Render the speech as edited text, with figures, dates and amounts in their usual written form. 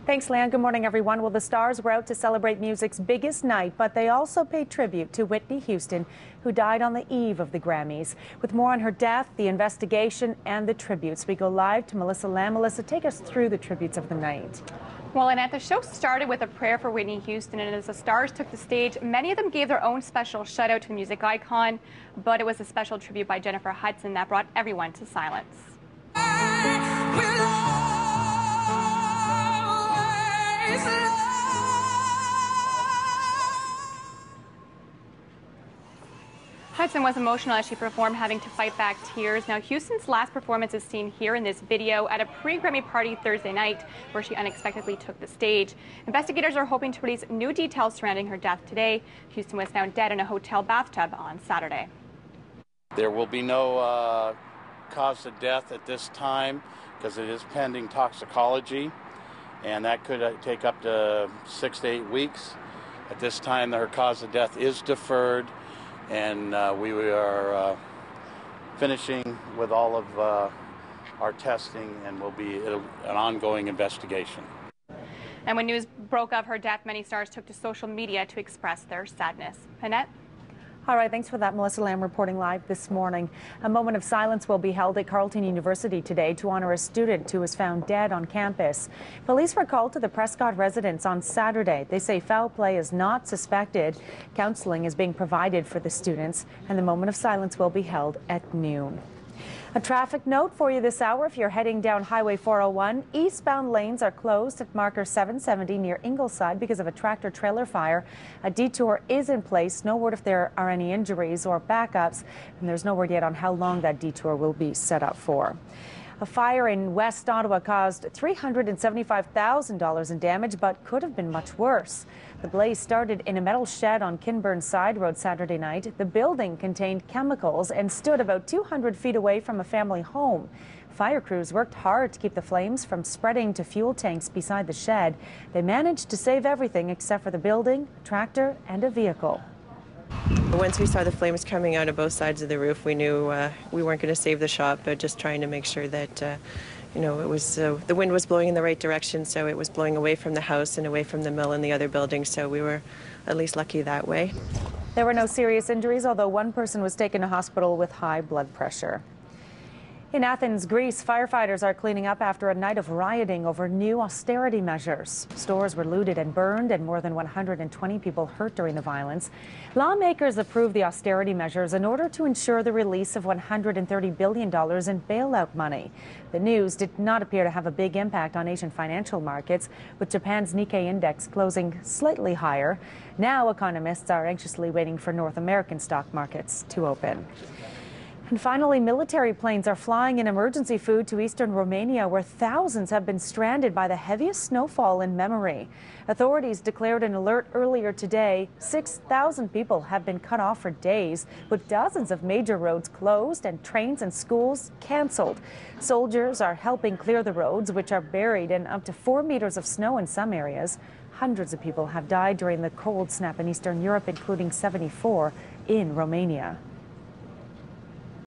Thanks, Leanne. Good morning, everyone. Well, the Stars were out to celebrate music's biggest night, but they also paid tribute to Whitney Houston, who died on the eve of the Grammys. With more on her death, the investigation, and the tributes, we go live to Melissa Lamb. Melissa, take us through the tributes of the night. Well, Annette, the show started with a prayer for Whitney Houston, and as the Stars took the stage, many of them gave their own special shout-out to the music icon, but it was a special tribute by Jennifer Hudson that brought everyone to silence. Hudson was emotional as she performed, having to fight back tears. Now, Houston's last performance is seen here in this video at a pre-Grammy party Thursday night, where she unexpectedly took the stage. Investigators are hoping to release new details surrounding her death today. Houston was found dead in a hotel bathtub on Saturday. There will be no cause of death at this time because it is pending toxicology, and that could take up to 6 to 8 weeks. At this time, her cause of death is deferred, and we are finishing with all of our testing, and will be an ongoing investigation. And when news broke of her death, many stars took to social media to express their sadness. Annette? All right, thanks for that. Melissa Lamb reporting live this morning. A moment of silence will be held at Carleton University today to honor a student who was found dead on campus. Police were called to the Prescott residence on Saturday. They say foul play is not suspected. Counseling is being provided for the students, and the moment of silence will be held at noon. A traffic note for you this hour. If you're heading down Highway 401, eastbound lanes are closed at marker 770 near Ingleside because of a tractor-trailer fire. A detour is in place. No word if there are any injuries or backups, and there's no word yet on how long that detour will be set up for. A fire in West Ottawa caused $375,000 in damage, but could have been much worse. The blaze started in a metal shed on Kinburn Side Road Saturday night. The building contained chemicals and stood about 200 feet away from a family home. Fire crews worked hard to keep the flames from spreading to fuel tanks beside the shed. They managed to save everything except for the building, a tractor, and a vehicle. Once we saw the flames coming out of both sides of the roof, we knew we weren't going to save the shop, but just trying to make sure that it was the wind was blowing in the right direction, so it was blowing away from the house and away from the mill and the other buildings, so we were at least lucky that way. There were no serious injuries, although one person was taken to hospital with high blood pressure. In Athens, Greece, firefighters are cleaning up after a night of rioting over new austerity measures. Stores were looted and burned, and more than 120 people hurt during the violence. Lawmakers approved the austerity measures in order to ensure the release of $130 billion in bailout money. The news did not appear to have a big impact on Asian financial markets, with Japan's Nikkei index closing slightly higher. Now economists are anxiously waiting for North American stock markets to open. And finally, military planes are flying in emergency food to eastern Romania, where thousands have been stranded by the heaviest snowfall in memory. Authorities declared an alert earlier today. 6,000 people have been cut off for days, with dozens of major roads closed and trains and schools canceled. Soldiers are helping clear the roads, which are buried in up to 4 meters of snow in some areas. Hundreds of people have died during the cold snap in Eastern Europe, including 74 in Romania.